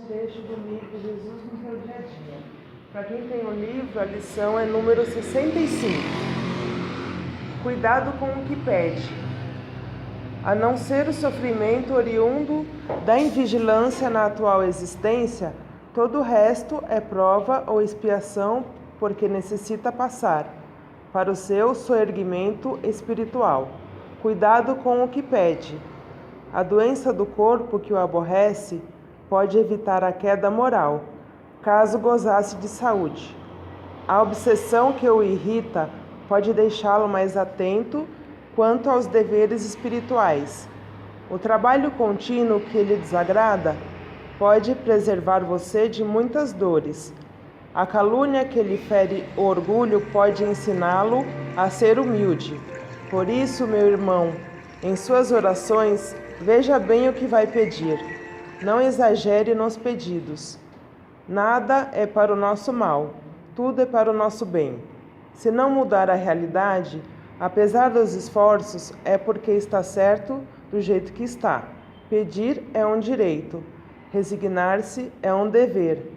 Trecho do livro Jesus no seu dia a dia. Para quem tem o livro, a lição é número 65. Cuidado com o que pede. A não ser o sofrimento oriundo da invigilância na atual existência, todo o resto é prova ou expiação porque necessita passar para o seu soerguimento espiritual. Cuidado com o que pede. A doença do corpo que o aborrece pode evitar a queda moral, caso gozasse de saúde. A obsessão que o irrita pode deixá-lo mais atento quanto aos deveres espirituais. O trabalho contínuo que lhe desagrada pode preservar você de muitas dores. A calúnia que lhe fere o orgulho pode ensiná-lo a ser humilde. Por isso, meu irmão, em suas orações, veja bem o que vai pedir. Não exagere nos pedidos. Nada é para o nosso mal, tudo é para o nosso bem. Se não mudar a realidade, apesar dos esforços, é porque está certo do jeito que está. Pedir é um direito, resignar-se é um dever.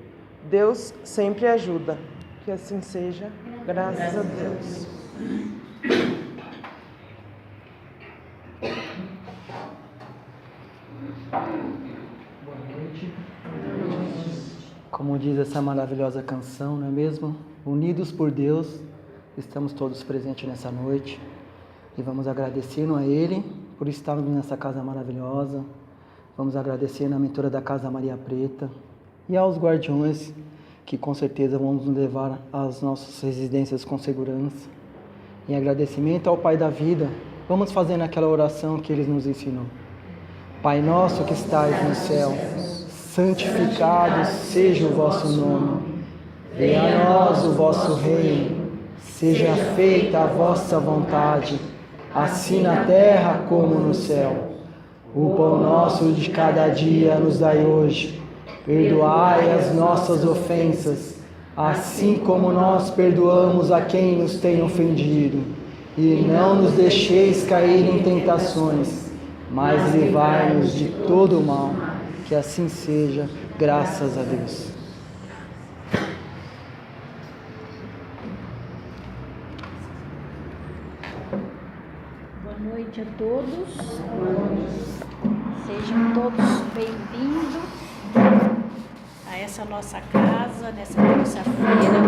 Deus sempre ajuda. Que assim seja, graças a Deus. Como diz essa maravilhosa canção, não é mesmo? Unidos por Deus, estamos todos presentes nessa noite e vamos agradecendo a Ele por estarmos nessa casa maravilhosa. Vamos agradecer na mentora da Casa Maria Preta e aos guardiões que com certeza vão nos levar às nossas residências com segurança. Em agradecimento ao Pai da vida, vamos fazendo aquela oração que Ele nos ensinou. Pai nosso que estais no céu, santificado seja o vosso nome. Venha a nós o vosso reino. Seja feita a vossa vontade, assim na terra como no céu. O pão nosso de cada dia nos dai hoje. Perdoai as nossas ofensas, assim como nós perdoamos a quem nos tem ofendido. E não nos deixeis cair em tentações, mas livrai-nos de todo o mal. Que assim seja, graças a Deus. Boa noite a todos. Sejam todos bem-vindos a essa nossa casa, nessa terça-feira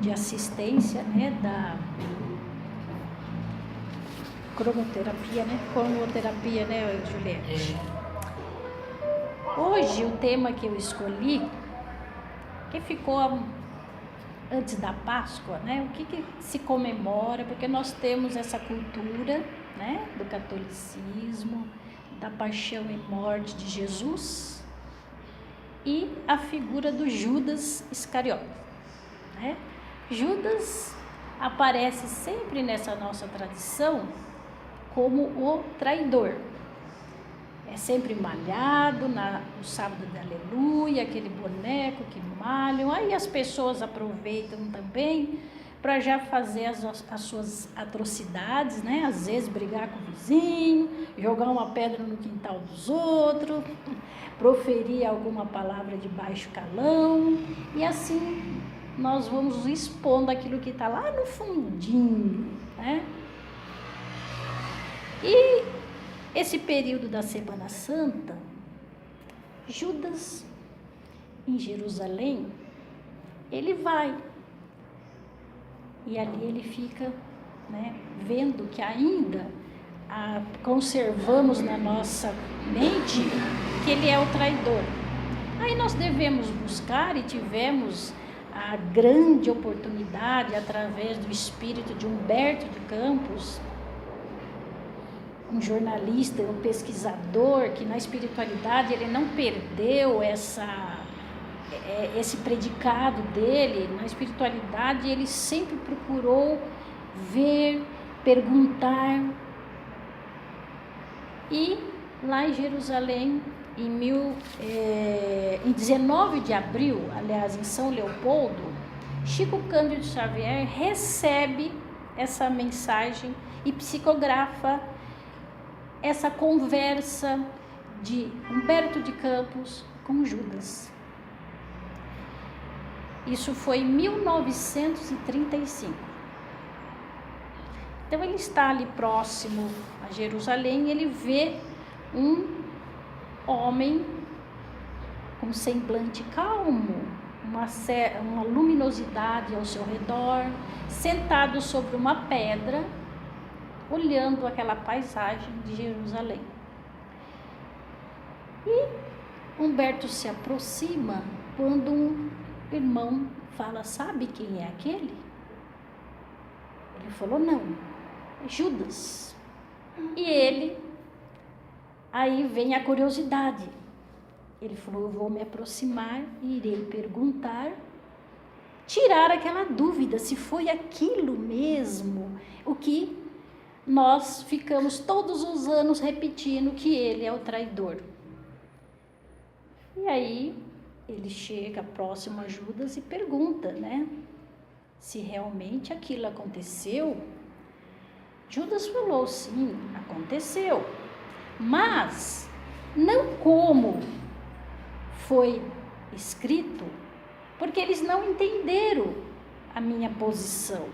de assistência, da cromoterapia, Juliette? Hoje o tema que eu escolhi, que ficou antes da Páscoa, o que se comemora, porque nós temos essa cultura, do catolicismo, da paixão e morte de Jesus e a figura do Judas Iscariote. Judas aparece sempre nessa nossa tradição como o traidor. É sempre malhado, no sábado da aleluia, aquele boneco que malham. Aí as pessoas aproveitam também para já fazer as suas atrocidades, às vezes brigar com o vizinho, jogar uma pedra no quintal dos outros, proferir alguma palavra de baixo calão. E assim nós vamos expondo aquilo que está lá no fundinho, E esse período da Semana Santa, Judas, em Jerusalém, ele vai. E ali ele fica, vendo que ainda conservamos na nossa mente que ele é o traidor. Aí nós devemos buscar, e tivemos a grande oportunidade, através do espírito de Humberto de Campos, um jornalista, um pesquisador, que na espiritualidade ele não perdeu esse predicado dele. Na espiritualidade ele sempre procurou ver, perguntar. E lá em Jerusalém, em 19 de abril, aliás, em São Leopoldo, Chico Cândido Xavier recebe essa mensagem e psicografa essa conversa de Humberto de Campos com Judas. Isso foi em 1935. Então ele está ali próximo a Jerusalém, ele vê um homem com semblante calmo, uma luminosidade ao seu redor, sentado sobre uma pedra, olhando aquela paisagem de Jerusalém. E Humberto se aproxima quando um irmão fala: sabe quem é aquele? Ele falou: não, é Judas. E ele, aí vem a curiosidade. Ele falou: eu vou me aproximar e irei perguntar, tirar aquela dúvida se foi aquilo mesmo, o que nós ficamos todos os anos repetindo, que ele é o traidor. E aí ele chega próximo a Judas e pergunta, né, se realmente aquilo aconteceu. Judas falou: sim, aconteceu, mas não como foi escrito, porque eles não entenderam a minha posição.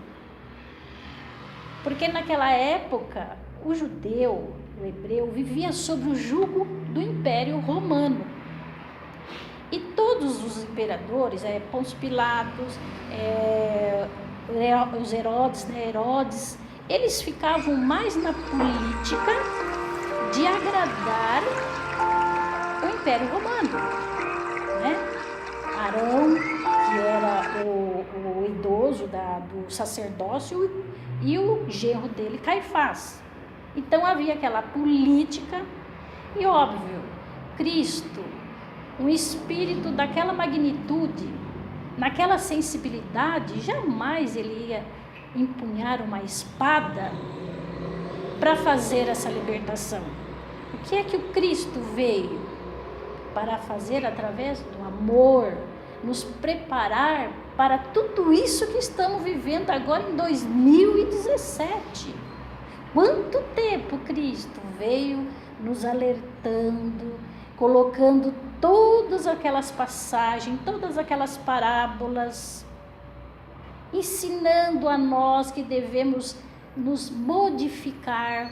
Porque naquela época, o judeu, o hebreu, vivia sob o jugo do Império Romano. E todos os imperadores, Pôncio Pilatos, os Herodes, eles ficavam mais na política de agradar o Império Romano, né? Arão, que era o idoso do sacerdócio, e o genro dele, Caifás. Então havia aquela política, e óbvio, Cristo, um espírito daquela magnitude, naquela sensibilidade, jamais ele ia empunhar uma espada para fazer essa libertação. O que é que o Cristo veio para fazer através do amor, nos preparar para tudo isso que estamos vivendo agora em 2017. Quanto tempo Cristo veio nos alertando, colocando todas aquelas passagens, todas aquelas parábolas, ensinando a nós que devemos nos modificar,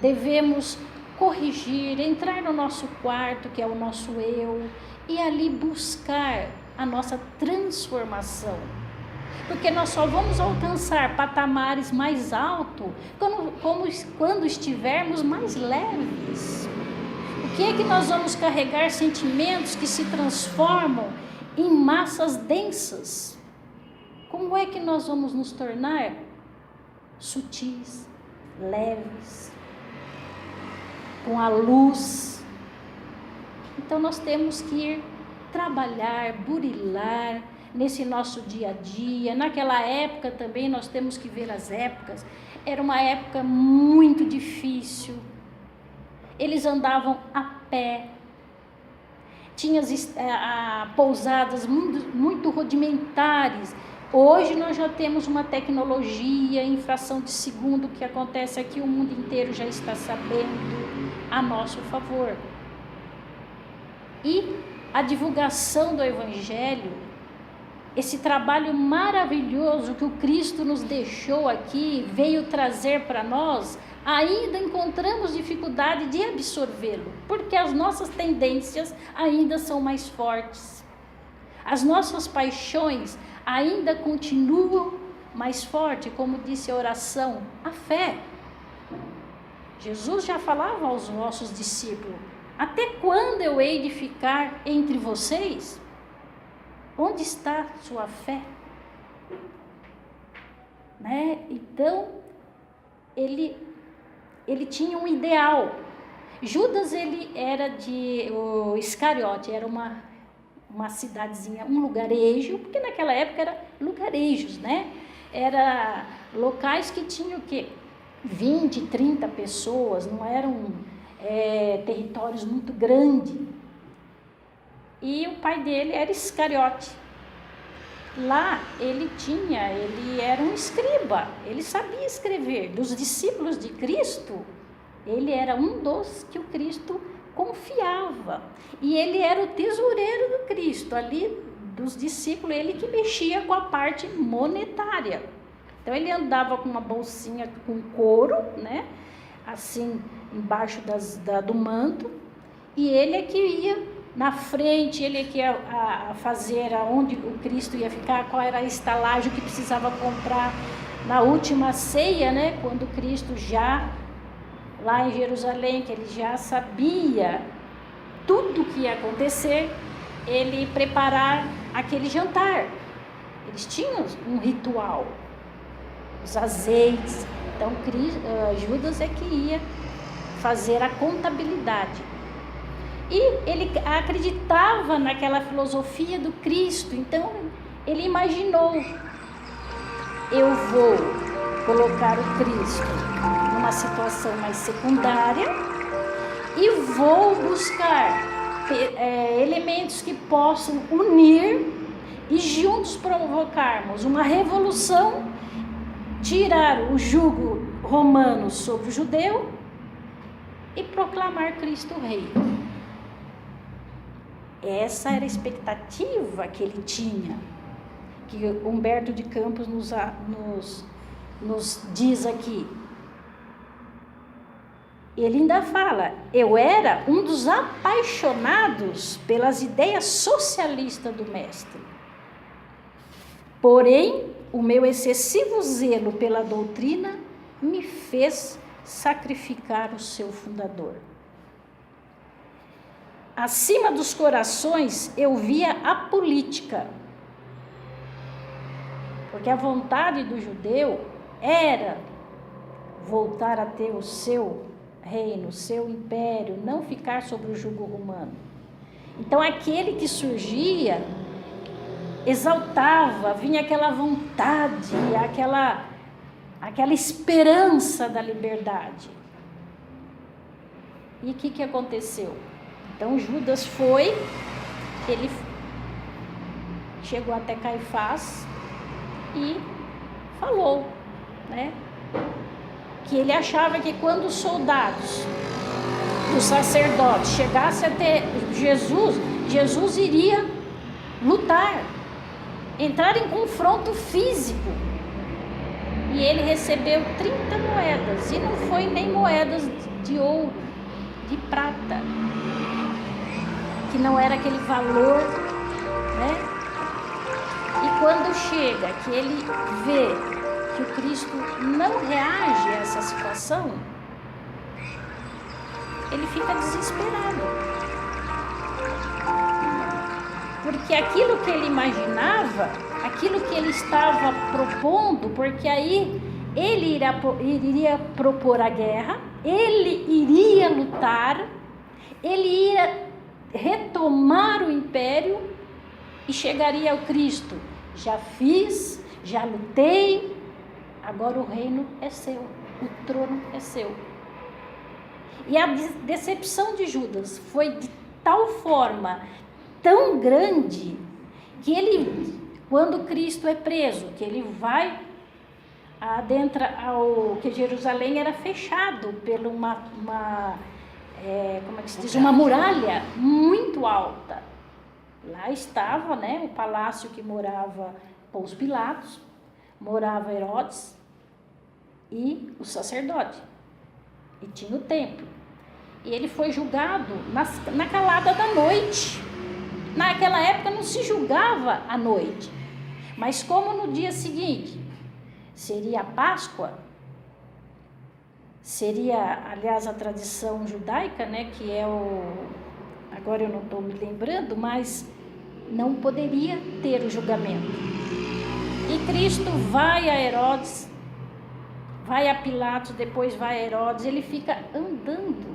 devemos corrigir, entrar no nosso quarto, que é o nosso eu, e ali buscar a nossa transformação. Porque nós só vamos alcançar patamares mais altos quando estivermos mais leves. O que é que nós vamos carregar? Sentimentos que se transformam em massas densas. Como é que nós vamos nos tornar sutis, leves, com a luz? Então nós temos que ir trabalhar, burilar nesse nosso dia a dia. Naquela época também, nós temos que ver as épocas, era uma época muito difícil. Eles andavam a pé, tinha pousadas muito rudimentares. Hoje nós já temos uma tecnologia, em fração de segundo, que acontece aqui, o mundo inteiro já está sabendo, a nosso favor. E a divulgação do Evangelho, esse trabalho maravilhoso que o Cristo nos deixou aqui, veio trazer para nós, ainda encontramos dificuldade de absorvê-lo, porque as nossas tendências ainda são mais fortes. As nossas paixões ainda continuam mais fortes, como disse a oração, a fé. Jesus já falava aos nossos discípulos: até quando eu hei de ficar entre vocês? Onde está sua fé? Né? Então, ele tinha um ideal. Judas, ele era o Iscariote, era uma cidadezinha, um lugarejo, porque naquela época era lugarejos, né? Era locais que tinham o quê? 20, 30 pessoas, não eram territórios muito grandes. E o pai dele era Iscariote. Lá ele era um escriba, ele sabia escrever. Dos discípulos de Cristo, ele era um dos que o Cristo confiava. E ele era o tesoureiro do Cristo, ali dos discípulos, ele que mexia com a parte monetária. Então ele andava com uma bolsinha com couro, né? Assim, embaixo do manto, e ele é que ia na frente, ele é que ia fazer aonde o Cristo ia ficar, qual era a estalagem que precisava comprar. Na última ceia, né? Quando Cristo já, lá em Jerusalém, que ele já sabia tudo o que ia acontecer, ele preparar aquele jantar. Eles tinham um ritual, os azeites. Então Judas é que ia fazer a contabilidade. E ele acreditava naquela filosofia do Cristo. Então ele imaginou: eu vou colocar o Cristo numa situação mais secundária e vou buscar elementos que possam unir e juntos provocarmos uma revolução, tirar o jugo romano sobre o judeu e proclamar Cristo Rei. Essa era a expectativa que ele tinha, que Humberto de Campos nos diz aqui. Ele ainda fala: eu era um dos apaixonados pelas ideias socialistas do mestre. Porém, o meu excessivo zelo pela doutrina me fez sacrificar o seu fundador. Acima dos corações, eu via a política. Porque a vontade do judeu era voltar a ter o seu reino, o seu império, não ficar sobre o jugo romano. Então aquele que surgia exaltava, vinha aquela vontade, aquela esperança da liberdade. E o que aconteceu? Então Judas ele chegou até Caifás e falou, né, que ele achava que quando os soldados, os sacerdotes chegassem até Jesus iria lutar, entrar em confronto físico. E ele recebeu 30 moedas, e não foi nem moedas de ouro, de prata, que não era aquele valor, né? E quando chega, que ele vê que o Cristo não reage a essa situação, ele fica desesperado. Porque aquilo que ele imaginava, aquilo que ele estava propondo, porque aí ele iria propor a guerra, ele iria lutar, ele iria retomar o império e chegaria ao Cristo. Já fiz, já lutei, agora o reino é seu, o trono é seu. E a decepção de Judas foi de tal forma, tão grande, que ele, quando Cristo é preso, que ele vai que Jerusalém era fechado por uma muralha muito alta. Lá estava, né, o palácio que morava Pôncio Pilatos, morava Herodes e o sacerdote, e tinha o templo. E ele foi julgado na calada da noite. Naquela época não se julgava à noite, mas como no dia seguinte seria a Páscoa, seria, aliás, a tradição judaica, né, que é agora eu não estou me lembrando, mas não poderia ter o julgamento. E Cristo vai a Herodes, vai a Pilatos, depois vai a Herodes, ele fica andando.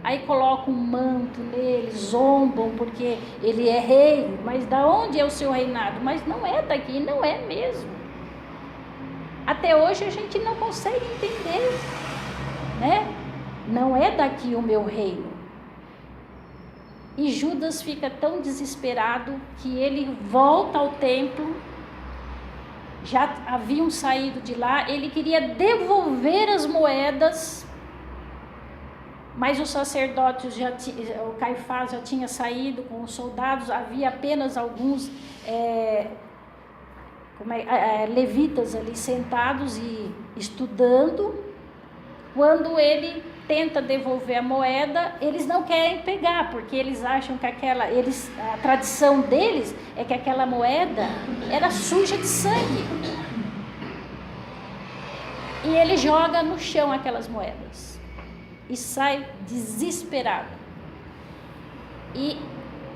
Aí colocam um manto nele, zombam porque ele é rei, mas da onde é o seu reinado? Mas não é daqui, não é mesmo. Até hoje a gente não consegue entender, né? Não é daqui o meu reino. E Judas fica tão desesperado que ele volta ao templo. Já haviam saído de lá, ele queria devolver as moedas, Mas os sacerdotes, o Caifás já tinha saído com os soldados, havia apenas alguns levitas ali sentados e estudando. Quando ele tenta devolver a moeda, eles não querem pegar, porque eles acham que a tradição deles é que aquela moeda era suja de sangue. E ele joga no chão aquelas moedas e sai desesperado. E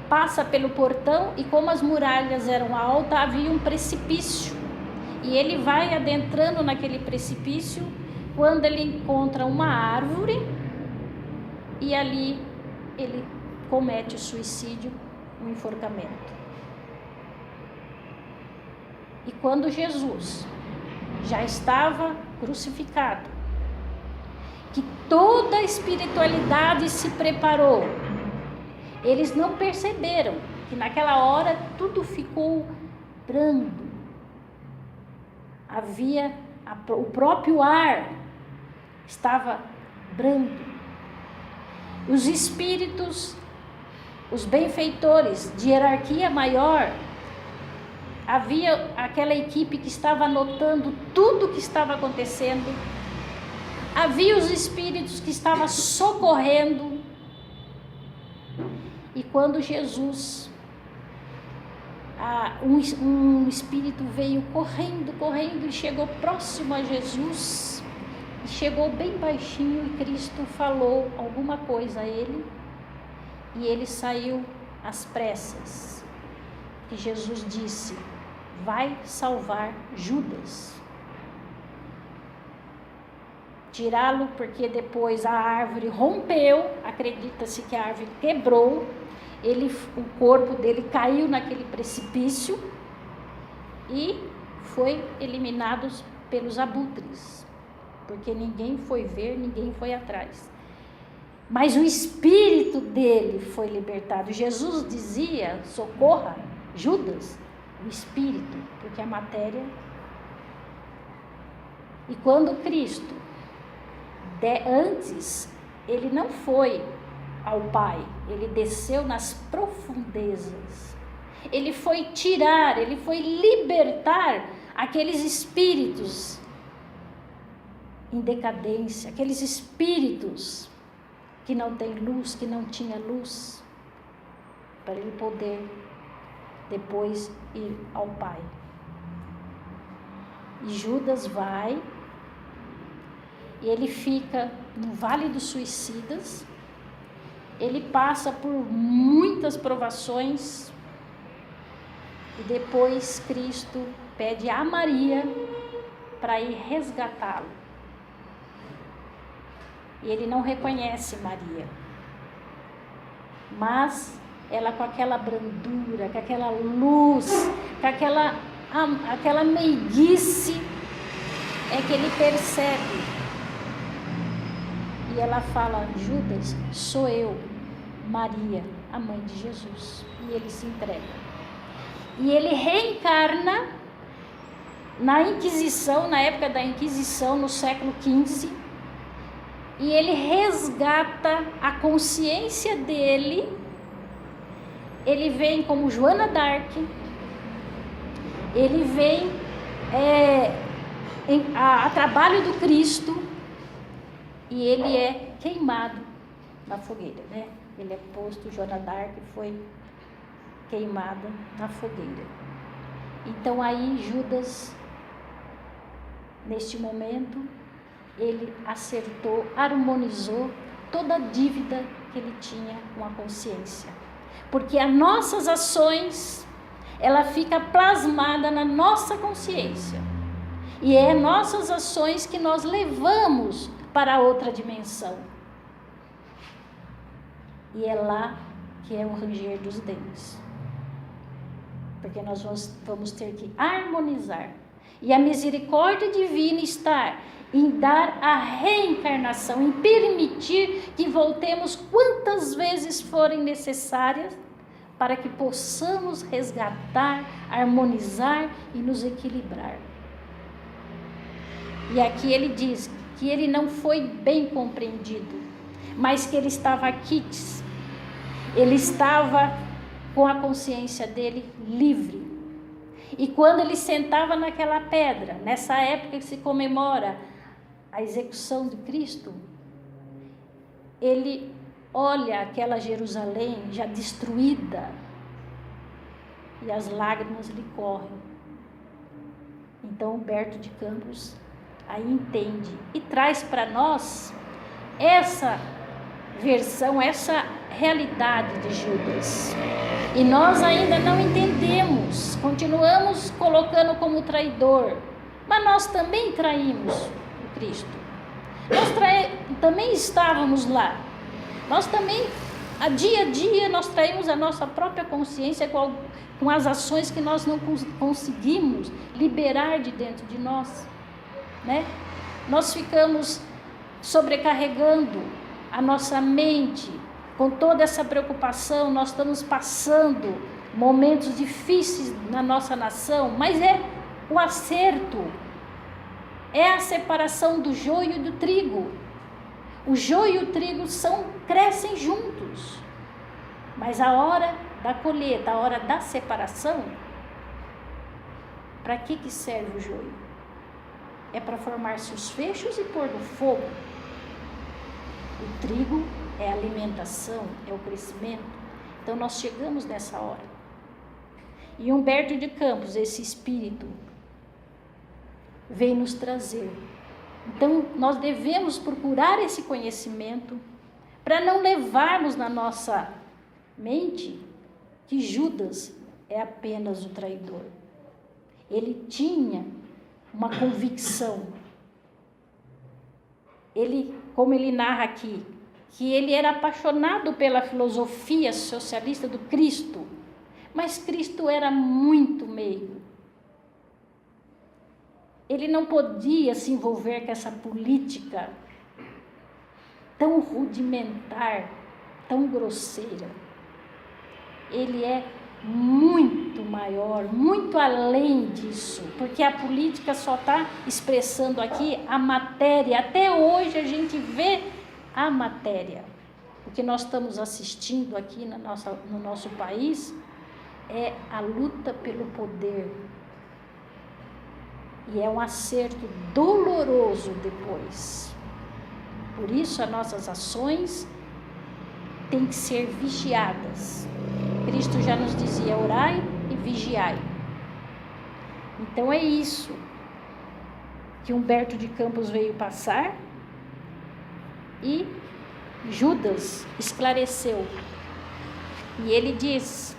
passa pelo portão, e como as muralhas eram altas, havia um precipício. E ele vai adentrando naquele precipício, quando ele encontra uma árvore, e ali ele comete o suicídio, um enforcamento. E quando Jesus já estava crucificado, que toda a espiritualidade se preparou, eles não perceberam que naquela hora tudo ficou brando. O próprio ar estava brando. Os espíritos, os benfeitores de hierarquia maior, havia aquela equipe que estava anotando tudo o que estava acontecendo. Havia os espíritos que estavam socorrendo. E quando Jesus, um espírito veio correndo e chegou próximo a Jesus, e chegou bem baixinho, e Cristo falou alguma coisa a ele, e ele saiu às pressas. E Jesus disse: vai salvar Judas. Tirá-lo, porque depois a árvore rompeu, acredita-se que a árvore quebrou, o corpo dele caiu naquele precipício e foi eliminado pelos abutres, porque ninguém foi ver, ninguém foi atrás. Mas o espírito dele foi libertado. Jesus dizia: socorra Judas, o espírito, porque a matéria. E quando Cristo, antes, ele não foi ao Pai, ele desceu nas profundezas. Ele foi tirar, ele foi libertar aqueles espíritos em decadência, aqueles espíritos que não têm luz, que não tinha luz, para ele poder depois ir ao Pai. E Judas vai, e ele fica no Vale dos Suicidas. Ele passa por muitas provações, e depois Cristo pede a Maria para ir resgatá-lo. E ele não reconhece Maria, mas ela, com aquela brandura, com aquela luz, com aquela meiguice, é que ele percebe. E ela fala: Judas, sou eu, Maria, a mãe de Jesus. E ele se entrega. E ele reencarna na Inquisição, na época da Inquisição, no século XV. E ele resgata a consciência dele. Ele vem como Joana d'Arc. Ele vem a trabalho do Cristo. E ele é queimado na fogueira, né? Ele é posto, Joana d'Arc foi queimada na fogueira. Então aí Judas, neste momento, ele acertou, harmonizou toda a dívida que ele tinha com a consciência. Porque as nossas ações, ela fica plasmada na nossa consciência. E é nossas ações que nós levamos para outra dimensão. E é lá que é o ranger dos dentes. Porque nós vamos ter que harmonizar. E a misericórdia divina está em dar a reencarnação, em permitir que voltemos quantas vezes forem necessárias, para que possamos resgatar, harmonizar e nos equilibrar. E aqui ele diz que ele não foi bem compreendido, mas que ele estava quites. Ele estava com a consciência dele livre. E quando ele sentava naquela pedra, nessa época que se comemora a execução de Cristo, ele olha aquela Jerusalém já destruída e as lágrimas lhe correm. Então Humberto de Campos aí entende e traz para nós essa versão, essa realidade de Judas. E nós ainda não entendemos, continuamos colocando como traidor, mas nós também traímos o Cristo. Nós também estávamos lá. Nós também, a dia, nós traímos a nossa própria consciência com as ações que nós não conseguimos liberar de dentro de nós, né? Nós ficamos sobrecarregando a nossa mente com toda essa preocupação. Nós estamos passando momentos difíceis na nossa nação, mas é o acerto, é a separação do joio e do trigo. O joio e o trigo crescem juntos, mas a hora da colheita, a hora da separação, para que serve o joio? É para formar-se os feixes e pôr no fogo. O trigo é a alimentação, é o crescimento. Então nós chegamos nessa hora. E Humberto de Campos, esse espírito, vem nos trazer. Então nós devemos procurar esse conhecimento para não levarmos na nossa mente que Judas é apenas o traidor. Ele tinha uma convicção. Ele, como ele narra aqui, que ele era apaixonado pela filosofia socialista do Cristo, mas Cristo era muito meigo. Ele não podia se envolver com essa política tão rudimentar, tão grosseira. Ele é muito maior, muito além disso, porque a política só está expressando aqui a matéria. Até hoje a gente vê a matéria. O que nós estamos assistindo aqui no nosso país é a luta pelo poder. E é um acerto doloroso depois. Por isso as nossas ações têm que ser vigiadas. Cristo já nos dizia: orai e vigiai. Então é isso que Humberto de Campos veio passar e Judas esclareceu. E ele diz: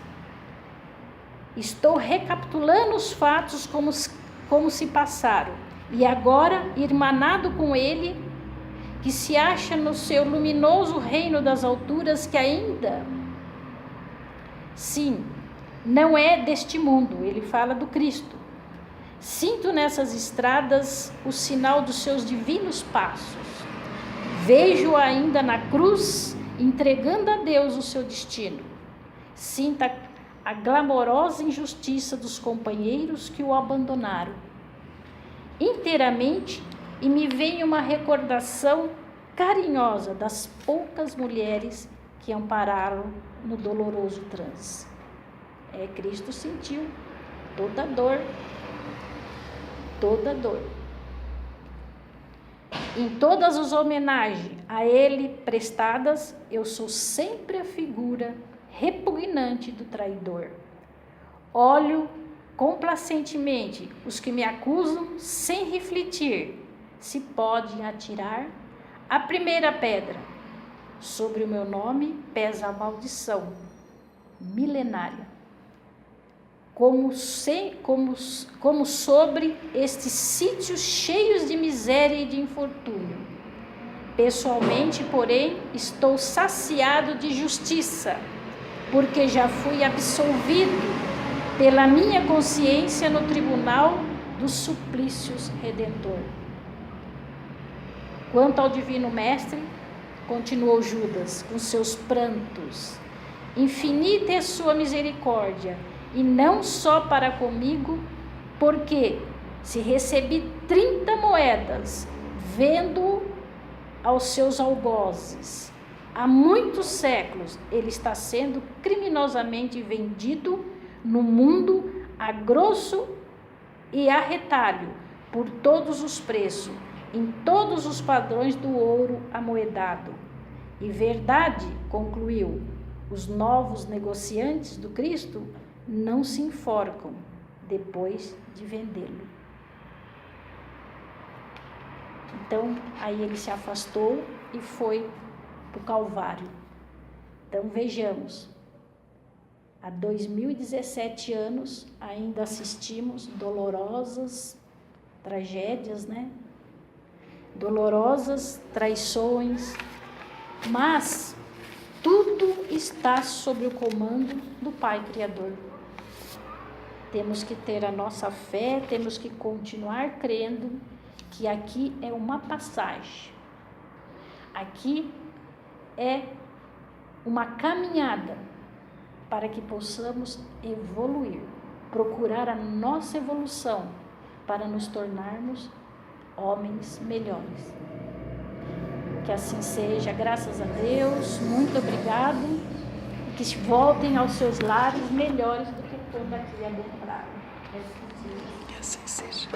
estou recapitulando os fatos como se passaram, e agora, irmanado com ele, que se acha no seu luminoso reino das alturas, que ainda, sim, não é deste mundo, ele fala do Cristo. Sinto nessas estradas o sinal dos seus divinos passos. Vejo ainda na cruz, entregando a Deus o seu destino. Sinta a glamourosa injustiça dos companheiros que o abandonaram inteiramente, e me vem uma recordação carinhosa das poucas mulheres que ampararam no doloroso transe. Cristo sentiu toda a dor, toda a dor. Em todas as homenagens a ele prestadas, eu sou sempre a figura repugnante do traidor. Olho complacentemente os que me acusam sem refletir se podem atirar a primeira pedra. Sobre o meu nome pesa a maldição milenária. Como sobre estes sítios cheios de miséria e de infortúnio. Pessoalmente, porém, estou saciado de justiça, porque já fui absolvido pela minha consciência no tribunal dos suplícios redentor. Quanto ao divino mestre, continuou Judas com seus prantos, infinita é sua misericórdia, e não só para comigo, porque se recebi 30 moedas, vendo aos seus algozes, Há muitos séculos ele está sendo criminosamente vendido no mundo a grosso e a retalho, por todos os preços, em todos os padrões do ouro amoedado. E verdade, concluiu, os novos negociantes do Cristo não se enforcam depois de vendê-lo. Então, aí ele se afastou e foi para o Calvário. Então, vejamos, há 2017 anos ainda assistimos dolorosas tragédias, né? Dolorosas traições, mas tudo está sob o comando do Pai Criador. Temos que ter a nossa fé, temos que continuar crendo que aqui é uma passagem. Aqui é uma caminhada para que possamos evoluir, procurar a nossa evolução para nos tornarmos homens melhores. Que assim seja, graças a Deus, muito obrigado, e que voltem aos seus lares melhores do que quando aqui adentraram. Que assim seja.